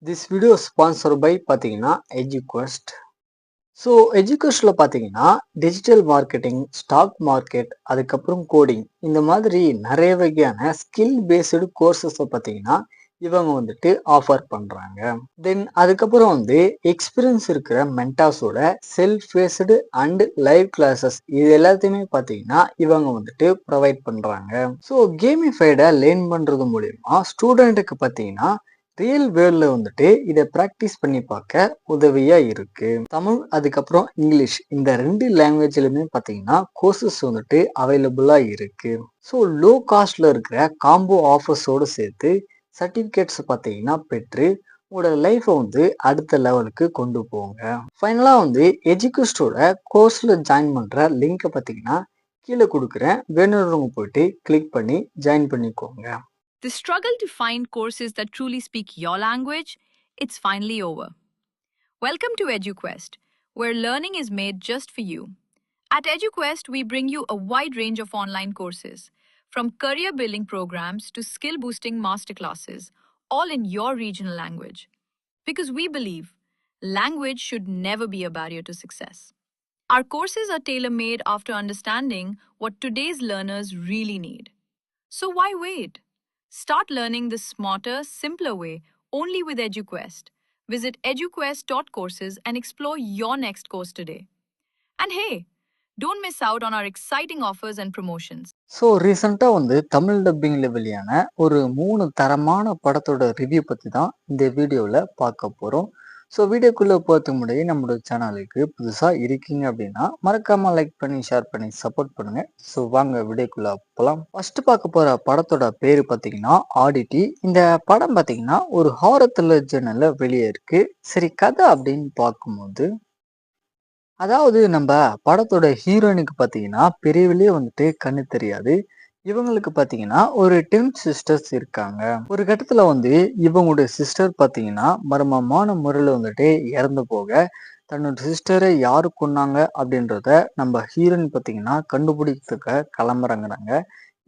This video sponsor by பார்த்தீங்கன்னா எஜுகொஸ்ட். So எஜுகொஸ்டில் பார்த்தீங்கன்னா digital marketing, stock market, அதுக்கப்புறம் கோடிங் இந்த மாதிரி நிறைய வகையான ஸ்கில் பேஸ்டு கோர்சஸை பார்த்தீங்கன்னா இவங்க வந்துட்டு ஆஃபர் பண்ணுறாங்க. தென் அதுக்கப்புறம் எக்ஸ்பீரியன்ஸ் இருக்கிற மென்டாஸோட self paced and live classes இது எல்லாத்தையுமே பார்த்தீங்கன்னா இவங்க வந்துட்டு ப்ரொவைட் பண்ணுறாங்க. ஸோ கேமிஃபைடை லேர்ன் பண்ணுறது மூலயமா ஸ்டூடெண்ட்டுக்கு பார்த்தீங்கன்னா ரியல் வேர்ல்ட்ல வந்துட்டு இதை ப்ராக்டிஸ் பண்ணி பார்க்க உதவியா இருக்கு. தமிழ் அதுக்கப்புறம் இங்கிலீஷ் இந்த ரெண்டு லாங்குவேஜ்லயுமே பார்த்தீங்கன்னா கோர்சஸ் வந்துட்டு அவைலபிளா இருக்கு. ஸோ லோ காஸ்ட்ல இருக்கிற காம்போ ஆஃபர்ஸோடு சேர்த்து சர்டிஃபிகேட்ஸ் பார்த்தீங்கன்னா பெற்று உங்களோட லைஃப்பை அடுத்த லெவலுக்கு கொண்டு போங்க. ஃபைனலா எஜுகேஸ்டோட கோர்ஸ்ல ஜாயின் பண்ற லிங்கை பார்த்தீங்கன்னா கீழே கொடுக்குறேன். வேணும்னவங்க போயிட்டு கிளிக் பண்ணி ஜாயின் பண்ணிக்கோங்க. The struggle to find courses that truly speak your language, it's finally over. Welcome to EduQuest, where learning is made just for you. At EduQuest, we bring you a wide range of online courses, from career building programs to skill boosting masterclasses, all in your regional language. Because we believe language should never be a barrier to success. Our courses are tailor made after understanding what today's learners really need. So why wait? Start learning the smarter, simpler way only with EduQuest. Visit eduquest.courses and explore your next course today. And hey, don't miss out on our exciting offers and promotions. So ரீசெண்டாக தமிழ் டப்பிங்கில் வெளியான ஒரு 3 தரமான படத்தோட review பற்றி தான் இந்த வீடியோவில் பார்க்க போகிறோம். ஸோ வீடியோக்குள்ளே போகிறதுக்கு முன்னாடி நம்மளோட சேனலுக்கு புதுசாக இருக்கீங்க அப்படின்னா மறக்காமல் லைக் பண்ணி ஷேர் பண்ணி சப்போர்ட் பண்ணுங்கள். ஸோ வாங்க வீடியோக்குள்ளே போகலாம். ஃபஸ்ட்டு பார்க்க போகிற படத்தோட பேர் பார்த்தீங்கன்னா ஆடிட்டி. இந்த படம் பார்த்தீங்கன்னா ஒரு ஹாரர் த்ரில்லர் ஜர்னலில் வெளியே இருக்குது. சரி, கதை அப்படின்னு பார்க்கும்போது அதாவது நம்ம படத்தோட ஹீரோயினுக்கு பார்த்தீங்கன்னா பிரிவிலே கண்ணு தெரியாது. இவங்களுக்கு பார்த்தீங்கன்னா ஒரு 10 சிஸ்டர்ஸ் இருக்காங்க. ஒரு கட்டத்துல இவங்களுடைய சிஸ்டர் பார்த்தீங்கன்னா மர்மமான முறையில் இறந்து போக தன்னோட சிஸ்டரை யாரு கொன்னாங்க அப்படின்றத நம்ம ஹீரோயின் பார்த்தீங்கன்னா கண்டுபிடிக்கிறதுக்கு கிளம்புறாங்கிறாங்க.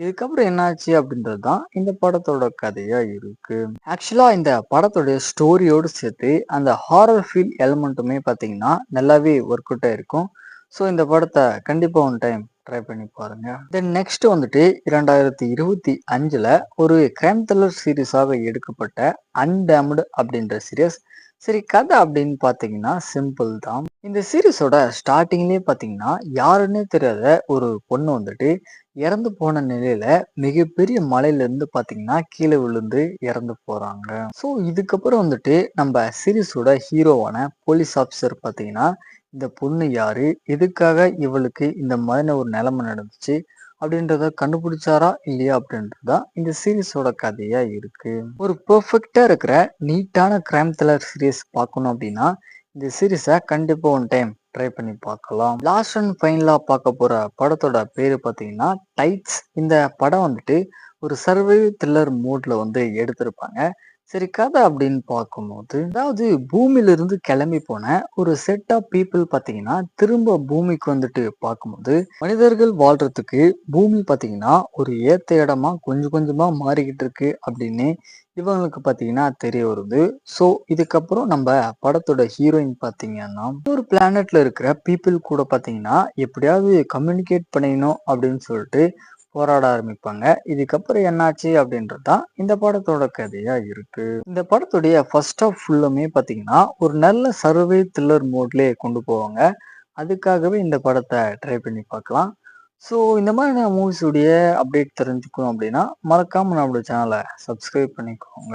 இதுக்கப்புறம் என்னாச்சு அப்படின்றது தான் இந்த படத்தோட கதையா இருக்கு. ஆக்சுவலா இந்த படத்தோட ஸ்டோரியோடு சேர்த்து அந்த ஹாரர் ஃபீல் எலிமெண்ட்டுமே பார்த்தீங்கன்னா நல்லாவே ஒர்க் அவுட் ஆயிருக்கும். ஸோ இந்த படத்தை கண்டிப்பா ஒன் டைம் ட்ரை பண்ணி பாருங்க. தென் நெக்ஸ்ட் 2025ல ஒரு கிரைம் த்ரில்லர் சீரீஸாக எடுக்கப்பட்ட அன்டேம்டு அப்படின்ற சீரியஸ். சரி, கதை அப்படின்னு பார்த்தீங்கன்னா சிம்பிள் தான். இந்த சீரீஸோட ஸ்டார்டிங்லேயே பார்த்தீங்கன்னா யாருன்னே தெரியாத ஒரு பொண்ணு இறந்து போன நிலையில மிகப்பெரிய மலையிலிருந்து பார்த்தீங்கன்னா கீழே விழுந்து இறந்து போறாங்க. ஸோ இதுக்கப்புறம் நம்ம சீரீஸோட ஹீரோவான போலீஸ் ஆஃபீஸர் பார்த்தீங்கன்னா இந்த பொண்ணு யாரு, எதுக்காக இவளுக்கு இந்த மாதிரி ஒரு நிலைமை நடந்துச்சு அப்படின்றத கண்டுபிடிச்சாரா இல்லையா அப்படின்றதுதான் இந்த சீரீஸோட கதையா இருக்கு. ஒரு பெர்ஃபெக்டா இருக்கிற நீட்டான கிரைம் த்ரில்லர் சீரீஸ் பார்க்கணும் அப்படின்னா இந்த சீரீஸை கண்டிப்பா ஒன் டைம் ட்ரை பண்ணி பார்க்கலாம். லாஸ்ட் அண்ட் ஃபைனலா பார்க்க போற படத்தோட பேரு பார்த்தீங்கன்னா டைட்ஸ். இந்த படம் ஒரு சர்வைவ் த்ரில்லர் மூட்ல எடுத்திருப்பாங்க. சரி, கதை அப்படின்னு பார்க்கும்போது அதாவது பூமியிலிருந்து கிளம்பி போன ஒரு செட் ஆஃப் பீப்புள் பார்த்தீங்கன்னா திரும்ப பூமிக்கு பார்க்கும்போது மனிதர்கள் வாழ்றதுக்கு பூமி பார்த்தீங்கன்னா ஒரு ஏத்த இடமா கொஞ்சம் கொஞ்சமா மாறிக்கிட்டு இருக்கு அப்படின்னு இவங்களுக்கு பார்த்தீங்கன்னா தெரிய வருது. ஸோ இதுக்கப்புறம் நம்ம படத்தோட ஹீரோயின் பார்த்தீங்கன்னா ஒரு பிளானட்ல இருக்கிற பீப்புள் கூட பார்த்தீங்கன்னா எப்படியாவது கம்யூனிகேட் பண்ணிக்கணும் அப்படின்னு சொல்லிட்டு போராட ஆரம்பிப்பாங்க. இதுக்கப்புறம் என்னாச்சு அப்படின்றதுதான் இந்த படத்தோட கதையா இருக்கு. இந்த படத்துடைய ஃபர்ஸ்ட் ஆஃப் ஃபுல்லுமே பார்த்தீங்கன்னா ஒரு நல்ல சர்வே த்ரில்லர் மோட்லேயே கொண்டு போவாங்க. அதுக்காகவே இந்த படத்தை ட்ரை பண்ணி பார்க்கலாம். ஸோ இந்த மாதிரி மூவிஸுடைய அப்டேட் தெரிஞ்சுக்கணும் அப்படின்னா மறக்காம நம்மளோட சேனலை சப்ஸ்கிரைப் பண்ணிக்கோங்க.